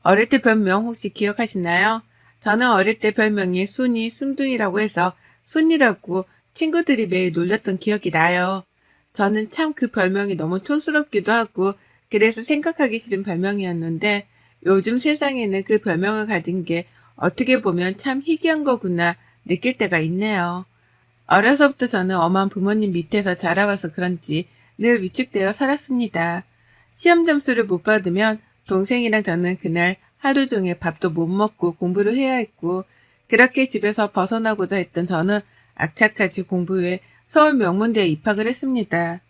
어릴 때 별명 혹시 기억하시나요? 저는 어릴 때 별명이 순이, 순둥이라고 해서 순이라고 친구들이 매일 놀렸던 기억이 나요. 저는 참 그 별명이 너무 촌스럽기도 하고 그래서 생각하기 싫은 별명이었는데 요즘 세상에는 그 별명을 가진 게 어떻게 보면 참 희귀한 거구나 느낄 때가 있네요. 어려서부터 저는 엄한 부모님 밑에서 자라와서 그런지 늘 위축되어 살았습니다. 시험 점수를 못 받으면 동생이랑 저는 그날 하루 종일 밥도 못 먹고 공부를 해야 했고, 그렇게 집에서 벗어나고자 했던 저는 악착같이 공부해 서울 명문대에 입학을 했습니다.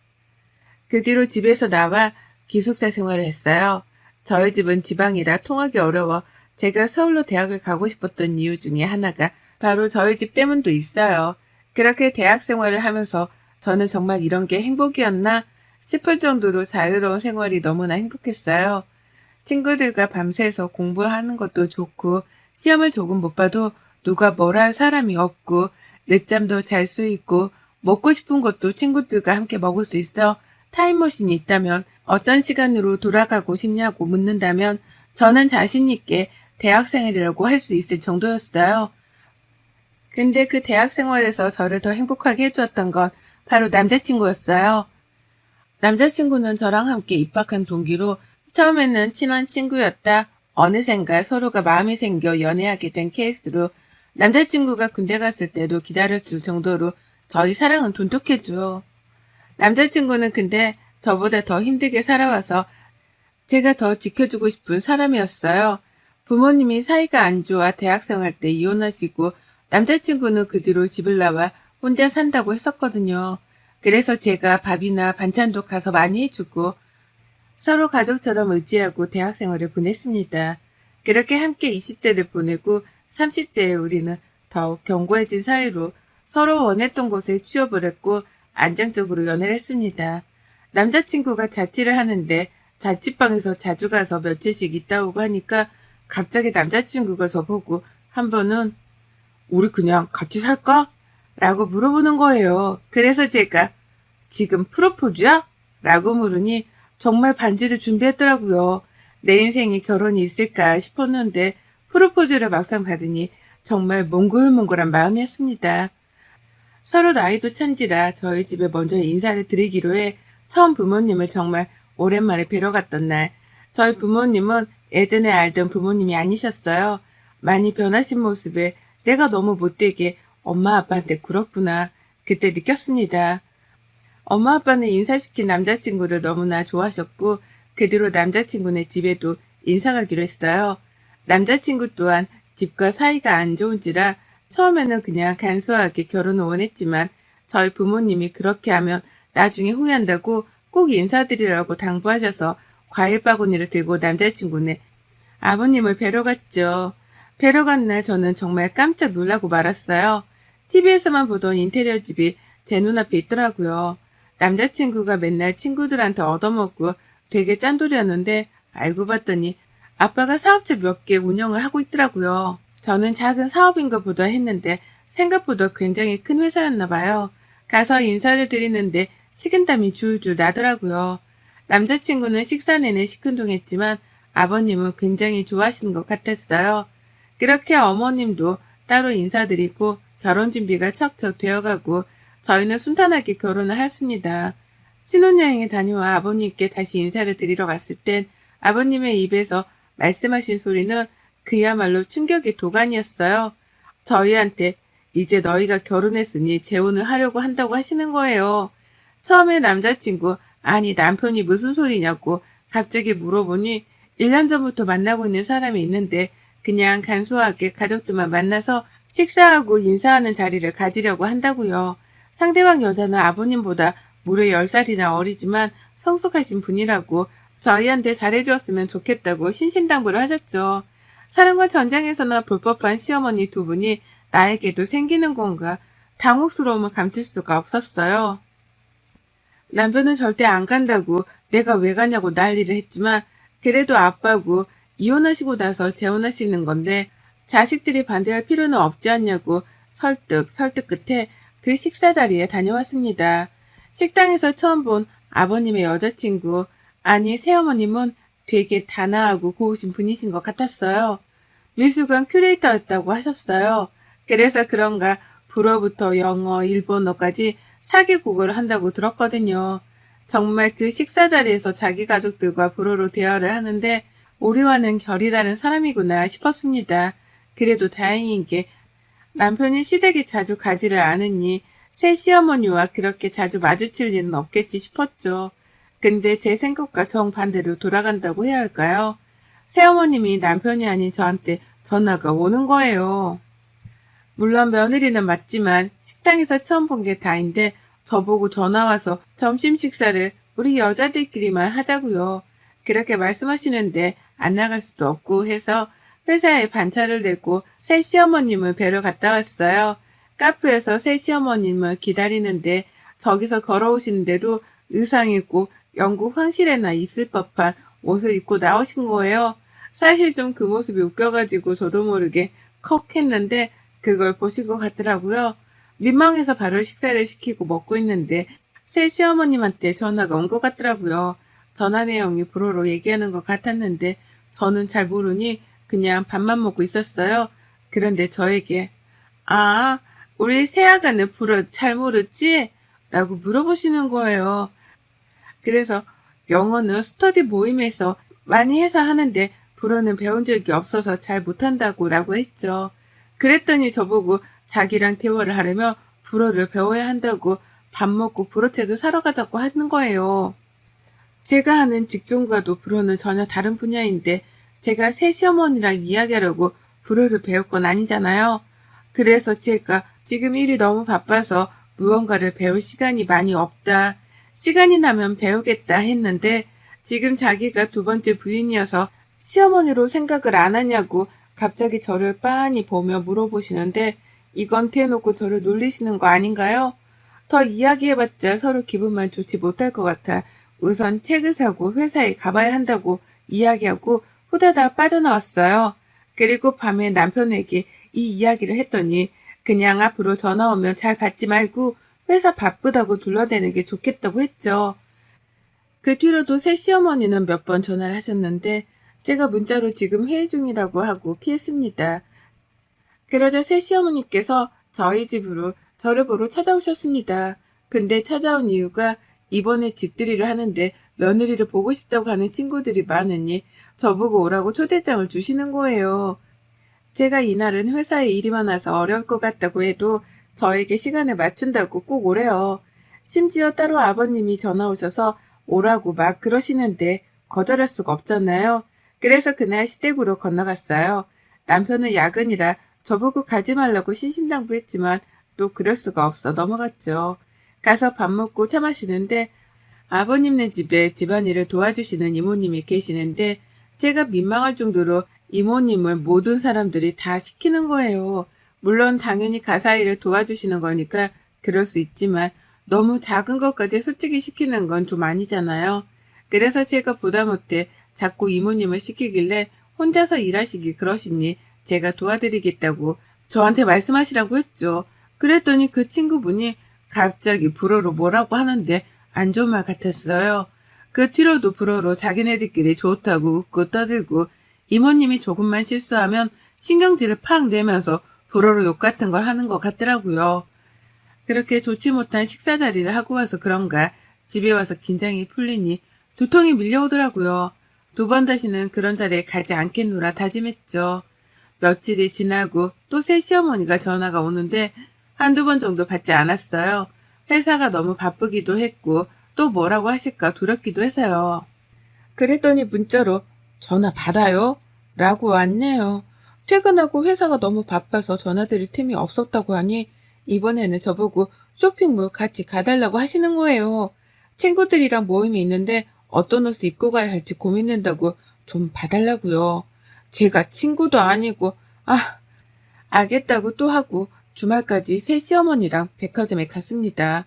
그 뒤로 집에서 나와 기숙사 생활을 했어요. 저희 집은 지방이라 통하기 어려워 제가 서울로 대학을 가고 싶었던 이유 중에 하나가 바로 저희 집 때문도 있어요. 그렇게 대학 생활을 하면서 저는 정말 이런 게 행복이었나 싶을 정도로 자유로운 생활이 너무나 행복했어요. 친구들과 밤새서 공부하는 것도 좋고 시험을 조금 못 봐도 누가 뭐라 할 사람이 없고 늦잠도 잘 수 있고 먹고 싶은 것도 친구들과 함께 먹을 수 있어 타임머신이 있다면 어떤 시간으로 돌아가고 싶냐고 묻는다면 저는 자신 있게 대학생활이라고 할 수 있을 정도였어요. 근데 그 대학 생활에서 저를 더 행복하게 해주었던 건 바로 남자친구였어요. 남자친구는 저랑 함께 입학한 동기로 처음에는 친한 친구였다 어느샌가 서로가 마음이 생겨 연애하게 된 케이스로 남자친구가 군대 갔을 때도 기다려줄 정도로 저희 사랑은 돈독했죠. 남자친구는 근데 저보다 더 힘들게 살아와서 제가 더 지켜주고 싶은 사람이었어요. 부모님이 사이가 안 좋아 대학생활 때 이혼하시고 남자친구는 그 뒤로 집을 나와 혼자 산다고 했었거든요. 그래서 제가 밥이나 반찬도 가서 많이 해주고 서로 가족처럼 의지하고 대학생활을 보냈습니다. 그렇게 함께 20대를 보내고 30대에 우리는 더욱 견고해진 사이로 서로 원했던 곳에 취업을 했고 안정적으로 연애를 했습니다. 남자친구가 자취를 하는데 자취방에서 자주 가서 며칠씩 있다 오고 하니까 갑자기 남자친구가 저보고 한 번은 우리 그냥 같이 살까? 라고 물어보는 거예요. 그래서 제가 지금 프로포즈야? 라고 물으니 정말 반지를 준비했더라고요. 내 인생에 결혼이 있을까 싶었는데 프로포즈를 막상 받으니 정말 몽글몽글한 마음이었습니다. 서로 나이도 찬지라 저희 집에 먼저 인사를 드리기로 해 처음 부모님을 정말 오랜만에 뵈러 갔던 날 저희 부모님은 예전에 알던 부모님이 아니셨어요. 많이 변하신 모습에 내가 너무 못되게 엄마 아빠한테 굴었구나 그때 느꼈습니다. 엄마 아빠는 인사시킨 남자친구를 너무나 좋아하셨고 그 뒤로 남자친구네 집에도 인사 가기로 했어요. 남자친구 또한 집과 사이가 안 좋은지라 처음에는 그냥 간소하게 결혼을 원했지만 저희 부모님이 그렇게 하면 나중에 후회한다고 꼭 인사드리라고 당부하셔서 과일 바구니를 들고 남자친구네 아버님을 뵈러 갔죠. 뵈러 간 날 저는 정말 깜짝 놀라고 말았어요. TV에서만 보던 인테리어 집이 제 눈앞에 있더라고요. 남자친구가 맨날 친구들한테 얻어먹고 되게 짠돌이었는데 알고 봤더니 아빠가 사업체 몇 개 운영을 하고 있더라고요. 저는 작은 사업인 것보다 했는데 생각보다 굉장히 큰 회사였나 봐요. 가서 인사를 드리는데 식은땀이 줄줄 나더라고요. 남자친구는 식사 내내 시큰둥했지만 아버님은 굉장히 좋아하시는 것 같았어요. 그렇게 어머님도 따로 인사드리고 결혼 준비가 척척 되어가고 저희는 순탄하게 결혼을 했습니다. 신혼여행에 다녀와 아버님께 다시 인사를 드리러 갔을 땐 아버님의 입에서 말씀하신 소리는 그야말로 충격의 도가니였어요. 저희한테 이제 너희가 결혼했으니 재혼을 하려고 한다고 하시는 거예요. 처음에 남자친구, 아니 남편이 무슨 소리냐고 갑자기 물어보니 1년 전부터 만나고 있는 사람이 있는데 그냥 간소하게 가족들만 만나서 식사하고 인사하는 자리를 가지려고 한다고요. 상대방 여자는 아버님보다 무려 10살이나 어리지만 성숙하신 분이라고 저희한테 잘해주었으면 좋겠다고 신신당부를 하셨죠. 사랑과 전쟁에서나 볼 법한 시어머니 두 분이 나에게도 생기는 건가 당혹스러움을 감출 수가 없었어요. 남편은 절대 안 간다고 내가 왜 가냐고 난리를 했지만 그래도 아빠고 이혼하시고 나서 재혼하시는 건데 자식들이 반대할 필요는 없지 않냐고 설득 끝에 그 식사 자리에 다녀왔습니다. 식당에서 처음 본 아버님의 여자친구, 아니 새어머님은 되게 단아하고 고우신 분이신 것 같았어요. 미술관 큐레이터였다고 하셨어요. 그래서 그런가 불어부터 영어, 일본어까지 4개국어를 한다고 들었거든요. 정말 그 식사 자리에서 자기 가족들과 불어로 대화를 하는데 우리와는 결이 다른 사람이구나 싶었습니다. 그래도 다행인 게 남편이 시댁에 자주 가지를 않으니 새 시어머니와 그렇게 자주 마주칠 일은 없겠지 싶었죠. 근데 제 생각과 정반대로 돌아간다고 해야 할까요? 새어머님이 남편이 아닌 저한테 전화가 오는 거예요. 물론 며느리는 맞지만 식당에서 처음 본 게 다인데 저보고 전화 와서 점심 식사를 우리 여자들끼리만 하자고요. 그렇게 말씀하시는데 안 나갈 수도 없고 해서 회사에 반차를 내고 새 시어머님을 뵈러 갔다 왔어요. 카페에서 새 시어머님을 기다리는데 저기서 걸어오시는데도 의상이 꼭 영국 황실에나 있을 법한 옷을 입고 나오신 거예요. 사실 좀 그 모습이 웃겨가지고 저도 모르게 컥 했는데 그걸 보신 것 같더라고요. 민망해서 바로 식사를 시키고 먹고 있는데 새 시어머님한테 전화가 온 것 같더라고요. 전화 내용이 불어로 얘기하는 것 같았는데 저는 잘 모르니 그냥 밥만 먹고 있었어요. 그런데 저에게 아, 우리 새아가는 불어 잘 모르지? 라고 물어보시는 거예요. 그래서 영어는 스터디 모임에서 많이 해서 하는데 불어는 배운 적이 없어서 잘 못한다고 라고 했죠. 그랬더니 저보고 자기랑 대화를 하려면 불어를 배워야 한다고 밥 먹고 불어책을 사러 가자고 하는 거예요. 제가 하는 직종과도 불어는 전혀 다른 분야인데 제가 새 시어머니랑 이야기하려고 불어를 배울 건 아니잖아요. 그래서 제가 지금 일이 너무 바빠서 무언가를 배울 시간이 많이 없다. 시간이 나면 배우겠다 했는데 지금 자기가 두 번째 부인이어서 시어머니로 생각을 안 하냐고 갑자기 저를 빤히 보며 물어보시는데 이건 대놓고 저를 놀리시는 거 아닌가요? 더 이야기해봤자 서로 기분만 좋지 못할 것 같아 우선 책을 사고 회사에 가봐야 한다고 이야기하고 후다닥 빠져나왔어요. 그리고 밤에 남편에게 이 이야기를 했더니 그냥 앞으로 전화 오면 잘 받지 말고 회사 바쁘다고 둘러대는 게 좋겠다고 했죠. 그 뒤로도 새 시어머니는 몇 번 전화를 하셨는데 제가 문자로 지금 회의 중이라고 하고 피했습니다. 그러자 새 시어머니께서 저희 집으로 저를 보러 찾아오셨습니다. 근데 찾아온 이유가 이번에 집들이를 하는데 며느리를 보고 싶다고 하는 친구들이 많으니 저보고 오라고 초대장을 주시는 거예요. 제가 이날은 회사에 일이 많아서 어려울 것 같다고 해도 저에게 시간을 맞춘다고 꼭 오래요. 심지어 따로 아버님이 전화 오셔서 오라고 막 그러시는데 거절할 수가 없잖아요. 그래서 그날 시댁으로 건너갔어요. 남편은 야근이라 저보고 가지 말라고 신신당부했지만 또 그럴 수가 없어 넘어갔죠. 가서 밥 먹고 차 마시는데 아버님네 집에 집안일을 도와주시는 이모님이 계시는데 제가 민망할 정도로 이모님을 모든 사람들이 다 시키는 거예요. 물론 당연히 가사 일을 도와주시는 거니까 그럴 수 있지만 너무 작은 것까지 솔직히 시키는 건 좀 아니잖아요. 그래서 제가 보다 못해 자꾸 이모님을 시키길래 혼자서 일하시기 그러시니 제가 도와드리겠다고 저한테 말씀하시라고 했죠. 그랬더니 그 친구분이 갑자기 불어로 뭐라고 하는데 안 좋은 말 같았어요. 그 뒤로도 불어로 자기네들끼리 좋다고 웃고 떠들고 이모님이 조금만 실수하면 신경질을 팍 내면서 불어로 욕 같은 걸 하는 것 같더라고요. 그렇게 좋지 못한 식사 자리를 하고 와서 그런가 집에 와서 긴장이 풀리니 두통이 밀려오더라고요. 두 번 다시는 그런 자리에 가지 않겠노라 다짐했죠. 며칠이 지나고 또 새 시어머니가 전화가 오는데 한두 번 정도 받지 않았어요. 회사가 너무 바쁘기도 했고 또 뭐라고 하실까 두렵기도 해서요. 그랬더니 문자로 전화 받아요? 라고 왔네요. 퇴근하고 회사가 너무 바빠서 전화드릴 틈이 없었다고 하니 이번에는 저보고 쇼핑몰 같이 가달라고 하시는 거예요. 친구들이랑 모임이 있는데 어떤 옷을 입고 가야 할지 고민된다고 좀 봐달라고요. 제가 친구도 아니고 알겠다고 또 하고 주말까지 새 시어머니랑 백화점에 갔습니다.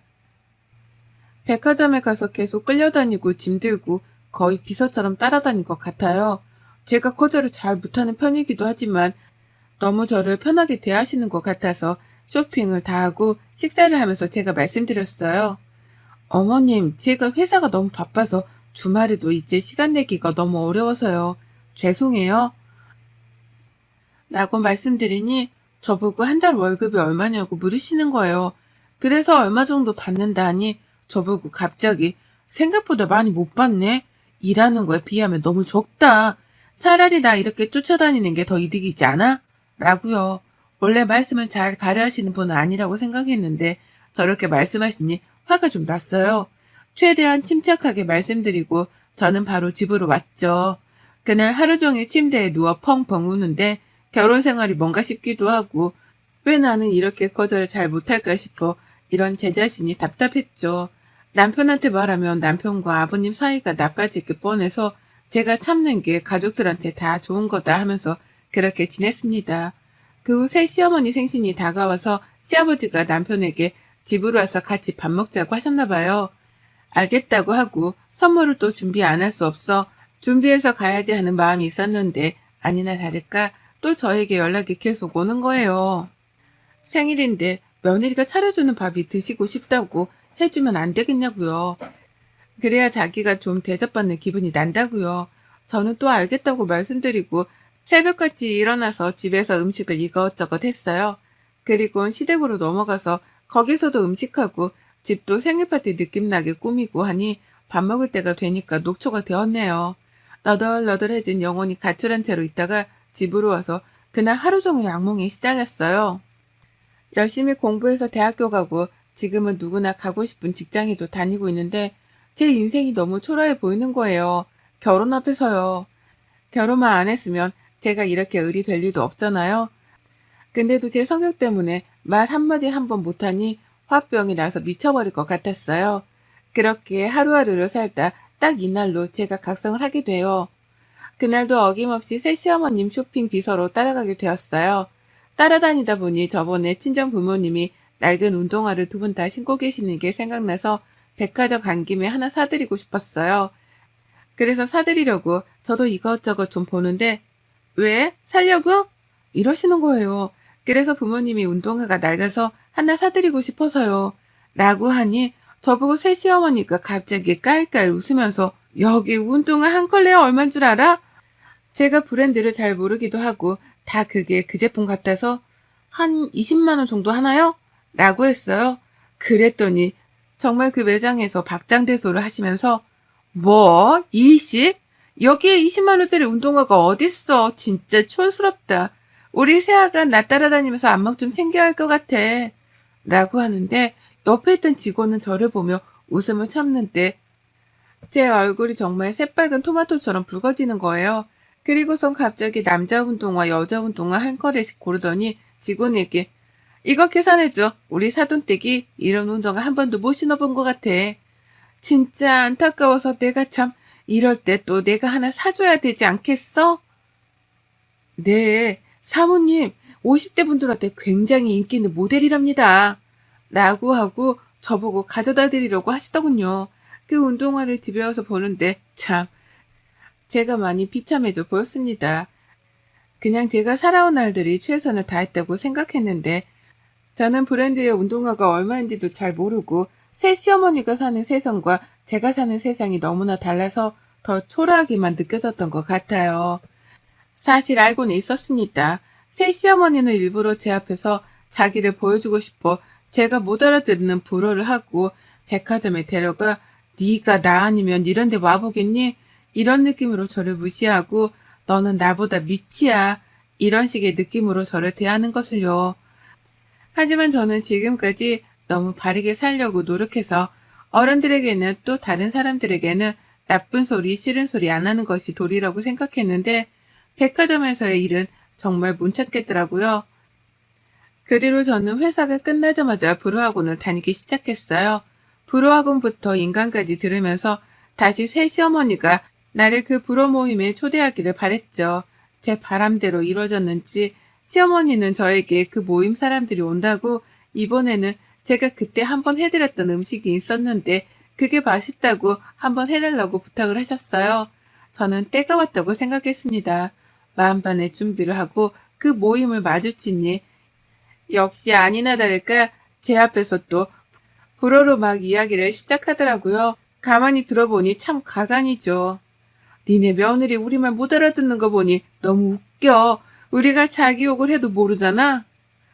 백화점에 가서 계속 끌려다니고 짐 들고 거의 비서처럼 따라다닌 것 같아요. 제가 거절을 잘 못하는 편이기도 하지만 너무 저를 편하게 대하시는 것 같아서 쇼핑을 다 하고 식사를 하면서 제가 말씀드렸어요. 어머님, 제가 회사가 너무 바빠서 주말에도 이제 시간 내기가 너무 어려워서요. 죄송해요. 라고 말씀드리니 저보고 한 달 월급이 얼마냐고 물으시는 거예요. 그래서 얼마 정도 받는다 하니 저보고 갑자기 생각보다 많이 못 받네. 일하는 거에 비하면 너무 적다. 차라리 나 이렇게 쫓아다니는 게 더 이득이지 않아? 라고요. 원래 말씀을 잘 가려하시는 분은 아니라고 생각했는데 저렇게 말씀하시니 화가 좀 났어요. 최대한 침착하게 말씀드리고 저는 바로 집으로 왔죠. 그날 하루 종일 침대에 누워 펑펑 우는데 결혼 생활이 뭔가 싶기도 하고 왜 나는 이렇게 거절을 잘 못할까 싶어 이런 제 자신이 답답했죠. 남편한테 말하면 남편과 아버님 사이가 나빠질 게 뻔해서 제가 참는 게 가족들한테 다 좋은 거다 하면서 그렇게 지냈습니다. 그 후 새 시어머니 생신이 다가와서 시아버지가 남편에게 집으로 와서 같이 밥 먹자고 하셨나 봐요. 알겠다고 하고 선물을 또 준비 안 할 수 없어 준비해서 가야지 하는 마음이 있었는데 아니나 다를까 또 저에게 연락이 계속 오는 거예요. 생일인데 며느리가 차려주는 밥이 드시고 싶다고 해주면 안 되겠냐고요. 그래야 자기가 좀 대접받는 기분이 난다고요. 저는 또 알겠다고 말씀드리고 새벽같이 일어나서 집에서 음식을 이것저것 했어요. 그리고 시댁으로 넘어가서 거기서도 음식하고 집도 생일 파티 느낌 나게 꾸미고 하니 밥 먹을 때가 되니까 녹초가 되었네요. 너덜너덜해진 영혼이 가출한 채로 있다가 집으로 와서 그날 하루 종일 악몽에 시달렸어요. 열심히 공부해서 대학교 가고 지금은 누구나 가고 싶은 직장에도 다니고 있는데 제 인생이 너무 초라해 보이는 거예요. 결혼 앞에서요. 결혼만 안 했으면 제가 이렇게 을이 될 리도 없잖아요. 근데도 제 성격 때문에 말 한마디 한 번 못하니 화병이 나서 미쳐버릴 것 같았어요. 그렇게 하루하루를 살다 딱 이날로 제가 각성을 하게 돼요. 그날도 어김없이 새 시어머님 쇼핑 비서로 따라가게 되었어요. 따라다니다 보니 저번에 친정 부모님이 낡은 운동화를 두 분 다 신고 계시는 게 생각나서 백화점 간 김에 하나 사드리고 싶었어요. 그래서 사드리려고 저도 이것저것 좀 보는데 왜? 살려고? 이러시는 거예요. 그래서 부모님이 운동화가 낡아서 하나 사드리고 싶어서요. 라고 하니 저보고 새 시어머니가 갑자기 깔깔 웃으면서 여기 운동화 한 컬레에 얼만 줄 알아? 제가 브랜드를 잘 모르기도 하고 다 그게 그 제품 같아서 한 20만 원 정도 하나요? 라고 했어요. 그랬더니 정말 그 매장에서 박장대소를 하시면서 뭐? 20? 여기에 20만 원짜리 운동화가 어딨어. 진짜 촌스럽다. 우리 새아가 나 따라다니면서 안목 좀 챙겨야 할 것 같아. 라고 하는데 옆에 있던 직원은 저를 보며 웃음을 참는데 제 얼굴이 정말 새빨간 토마토처럼 붉어지는 거예요. 그리고선 갑자기 남자 운동화, 여자 운동화 한 컬레씩 고르더니 직원에게 이거 계산해줘. 우리 사돈댁이 이런 운동화 한 번도 못 신어본 것 같아. 진짜 안타까워서 내가 참 이럴 때 또 내가 하나 사줘야 되지 않겠어? 네, 사모님 50대 분들한테 굉장히 인기 있는 모델이랍니다. 라고 하고 저보고 가져다 드리려고 하시더군요. 그 운동화를 집에 와서 보는데 참 제가 많이 비참해져 보였습니다. 그냥 제가 살아온 날들이 최선을 다했다고 생각했는데 저는 브랜드의 운동화가 얼마인지도 잘 모르고 새 시어머니가 사는 세상과 제가 사는 세상이 너무나 달라서 더 초라하게만 느껴졌던 것 같아요. 사실 알고는 있었습니다. 새 시어머니는 일부러 제 앞에서 자기를 보여주고 싶어 제가 못 알아듣는 불어를 하고 백화점에 데려가 네가 나 아니면 이런 데 와보겠니? 이런 느낌으로 저를 무시하고 너는 나보다 밑이야. 이런 식의 느낌으로 저를 대하는 것을요. 하지만 저는 지금까지 너무 바르게 살려고 노력해서 어른들에게는 또 다른 사람들에게는 나쁜 소리, 싫은 소리 안 하는 것이 도리라고 생각했는데 백화점에서의 일은 정말 못 참겠더라고요. 그 뒤로 저는 회사가 끝나자마자 불어학원을 다니기 시작했어요. 불어학원부터 인간까지 들으면서 다시 새 시어머니가 나를 그 불어 모임에 초대하기를 바랬죠. 제 바람대로 이루어졌는지 시어머니는 저에게 그 모임 사람들이 온다고 이번에는 제가 그때 한번 해드렸던 음식이 있었는데 그게 맛있다고 한번 해달라고 부탁을 하셨어요. 저는 때가 왔다고 생각했습니다. 만반의 준비를 하고 그 모임을 마주치니 역시 아니나 다를까 제 앞에서 또 불어로 막 이야기를 시작하더라고요. 가만히 들어보니 참 가관이죠. 니네 며느리 우리 말 못 알아듣는 거 보니 너무 웃겨. 우리가 자기 욕을 해도 모르잖아.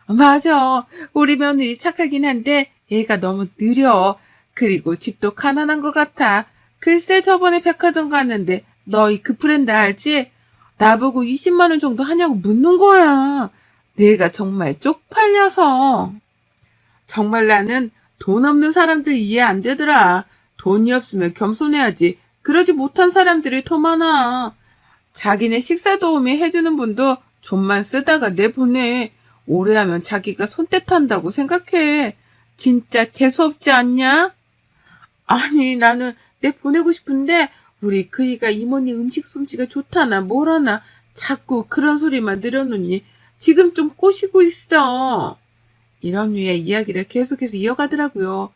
맞아. 우리 며느리 착하긴 한데 얘가 너무 느려. 그리고 집도 가난한 것 같아. 글쎄 저번에 백화점 갔는데 너희 그 브랜드 알지? 나보고 20만 원 정도 하냐고 묻는 거야. 내가 정말 쪽팔려서. 정말 나는 돈 없는 사람들 이해 안 되더라. 돈이 없으면 겸손해야지. 그러지 못한 사람들이 더 많아. 자기네 식사 도우미 해주는 분도 좀만 쓰다가 내보내. 오래 하면 자기가 손때 탄다고 생각해. 진짜 재수없지 않냐? 아니 나는 내 보내고 싶은데 우리 그이가 이모니 음식 솜씨가 좋다나 뭐라나 자꾸 그런 소리만 늘어놓니 지금 좀 꼬시고 있어. 이런 류의 이야기를 계속해서 이어가더라고요.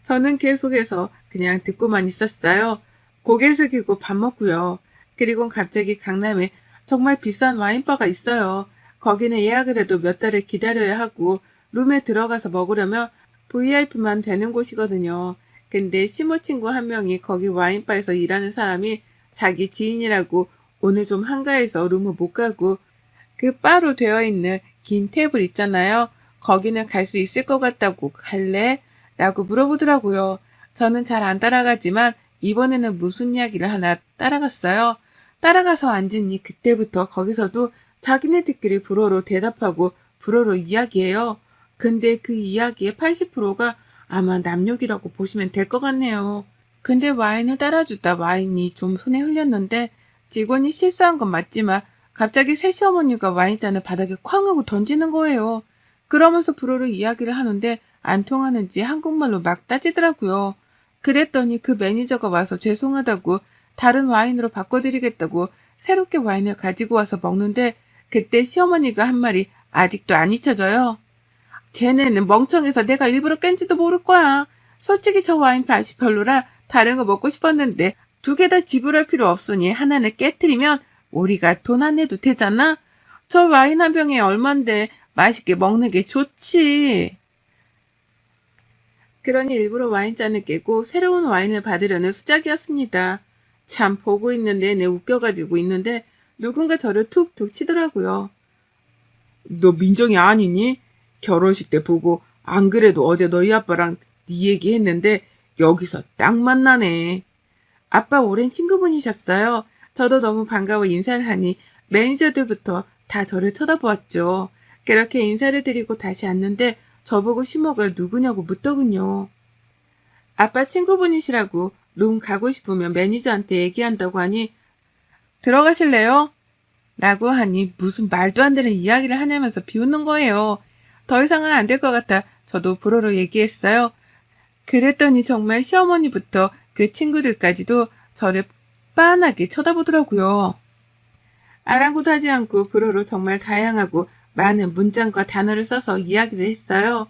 저는 계속해서 그냥 듣고만 있었어요. 고개 숙이고 밥 먹고요. 그리고 갑자기 강남에 정말 비싼 와인바가 있어요. 거기는 예약을 해도 몇 달을 기다려야 하고 룸에 들어가서 먹으려면 VIP만 되는 곳이거든요. 근데 시모 친구 한 명이 거기 와인바에서 일하는 사람이 자기 지인이라고 오늘 좀 한가해서 룸을 못 가고 그 바로 되어 있는 긴 테이블 있잖아요. 거기는 갈 수 있을 것 같다고 갈래? 라고 물어보더라고요. 저는 잘 안 따라가지만 이번에는 무슨 이야기를 하나 따라갔어요. 따라가서 앉으니 그때부터 거기서도 자기네들끼리 불어로 대답하고 불어로 이야기해요. 근데 그 이야기의 80%가 아마 남욕이라고 보시면 될 것 같네요. 근데 와인을 따라주다 와인이 좀 손에 흘렸는데 직원이 실수한 건 맞지만 갑자기 새 시어머니가 와인잔을 바닥에 쾅 하고 던지는 거예요. 그러면서 불어로 이야기를 하는데 안 통하는지 한국말로 막 따지더라고요. 그랬더니 그 매니저가 와서 죄송하다고 다른 와인으로 바꿔드리겠다고 새롭게 와인을 가지고 와서 먹는데 그때 시어머니가 한 말이 아직도 안 잊혀져요. 쟤네는 멍청해서 내가 일부러 깬지도 모를 거야. 솔직히 저 와인 맛이 별로라 다른 거 먹고 싶었는데 2개 다 지불할 필요 없으니 하나는 깨트리면 우리가 돈 안 내도 되잖아? 저 와인 한 병에 얼만데 맛있게 먹는 게 좋지. 그러니 일부러 와인잔을 깨고 새로운 와인을 받으려는 수작이었습니다. 참 보고 있는 내내 웃겨가지고 있는데 누군가 저를 툭툭 치더라고요. 너 민정이 아니니? 결혼식 때 보고 안 그래도 어제 너희 아빠랑 네 얘기했는데 여기서 딱 만나네. 아빠 오랜 친구분이셨어요. 저도 너무 반가워 인사를 하니 매니저들부터 다 저를 쳐다보았죠. 그렇게 인사를 드리고 다시 앉는데 저보고 시모가 누구냐고 묻더군요. 아빠 친구분이시라고 룸 가고 싶으면 매니저한테 얘기한다고 하니 들어가실래요? 라고 하니 무슨 말도 안 되는 이야기를 하냐면서 비웃는 거예요. 더 이상은 안 될 것 같아 저도 불어로 얘기했어요. 그랬더니 정말 시어머니부터 그 친구들까지도 저를 빤하게 쳐다보더라고요. 아랑곳하지 않고 불어로 정말 다양하고 많은 문장과 단어를 써서 이야기를 했어요.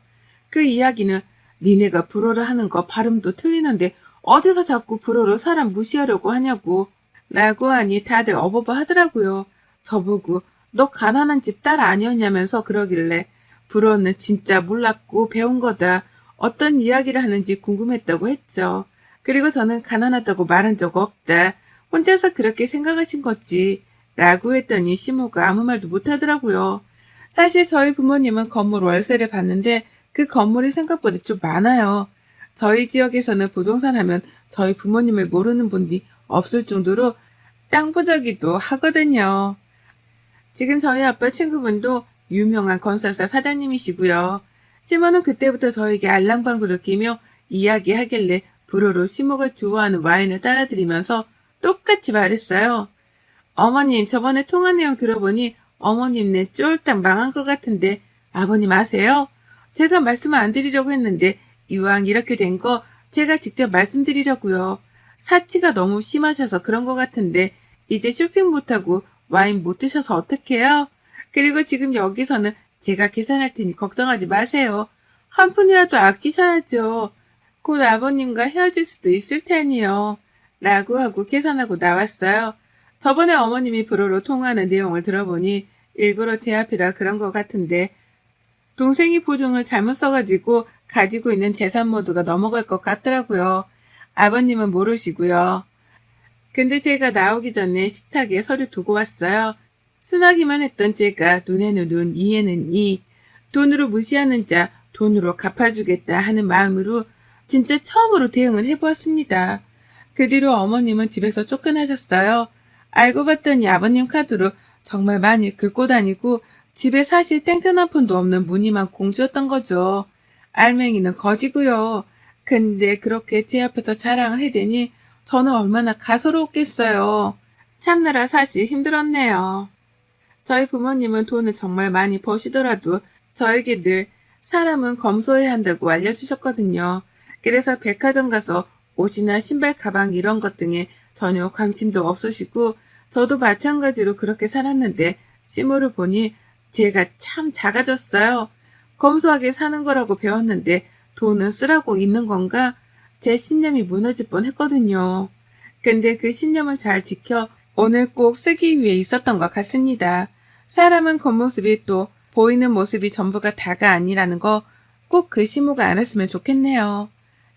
그 이야기는 니네가 불어를 하는 거 발음도 틀리는데 어디서 자꾸 불어로 사람 무시하려고 하냐고 라고 하니 다들 어버버 하더라고요. 저보고 너 가난한 집 딸 아니었냐면서 그러길래 불어는 진짜 몰랐고 배운 거다. 어떤 이야기를 하는지 궁금했다고 했죠. 그리고 저는 가난하다고 말한 적 없다. 혼자서 그렇게 생각하신 거지. 라고 했더니 시모가 아무 말도 못하더라고요. 사실 저희 부모님은 건물 월세를 받는데 그 건물이 생각보다 좀 많아요. 저희 지역에서는 부동산 하면 저희 부모님을 모르는 분이 없을 정도로 땅 부자기도 하거든요. 지금 저희 아빠 친구분도 유명한 건설사 사장님이시고요. 시모는 그때부터 저에게 알랑방구를 끼며 이야기하길래 불어로 시모가 좋아하는 와인을 따라드리면서 똑같이 말했어요. 어머님 저번에 통화 내용 들어보니 어머님네 쫄딱 망한 것 같은데 아버님 아세요? 제가 말씀을 안 드리려고 했는데 이왕 이렇게 된 거 제가 직접 말씀드리려고요. 사치가 너무 심하셔서 그런 것 같은데 이제 쇼핑 못하고 와인 못 드셔서 어떡해요? 그리고 지금 여기서는 제가 계산할 테니 걱정하지 마세요. 한 푼이라도 아끼셔야죠. 곧 아버님과 헤어질 수도 있을 테니요. 라고 하고 계산하고 나왔어요. 저번에 어머님이 불어로 통화하는 내용을 들어보니 일부러 제 앞이라 그런 것 같은데 동생이 보증을 잘못 써가지고 가지고 있는 재산 모두가 넘어갈 것 같더라고요. 아버님은 모르시고요. 근데 제가 나오기 전에 식탁에 서류 두고 왔어요. 순하기만 했던 제가 눈에는 눈, 이에는 이, 돈으로 무시하는 자 돈으로 갚아주겠다 하는 마음으로 진짜 처음으로 대응을 해보았습니다. 그 뒤로 어머님은 집에서 쫓겨나셨어요. 알고 봤더니 아버님 카드로 정말 많이 긁고 다니고 집에 사실 땡전 한 푼도 없는 무늬만 공주였던 거죠. 알맹이는 거지고요. 근데 그렇게 제 앞에서 자랑을 해대니 저는 얼마나 가소로웠겠어요. 참느라 사실 힘들었네요. 저희 부모님은 돈을 정말 많이 버시더라도 저에게 늘 사람은 검소해야 한다고 알려주셨거든요. 그래서 백화점 가서 옷이나 신발, 가방 이런 것 등에 전혀 관심도 없으시고 저도 마찬가지로 그렇게 살았는데 시모를 보니 제가 참 작아졌어요. 검소하게 사는 거라고 배웠는데 돈은 쓰라고 있는 건가? 제 신념이 무너질 뻔했거든요. 근데 그 신념을 잘 지켜 오늘 꼭 쓰기 위해 있었던 것 같습니다. 사람은 겉모습이 또 보이는 모습이 전부가 다가 아니라는 거 꼭 그 시모가 알았으면 좋겠네요.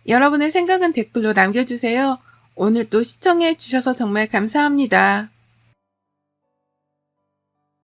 여러분의 생각은 댓글로 남겨주세요. 오늘 또 시청해 주셔서 정말 감사합니다.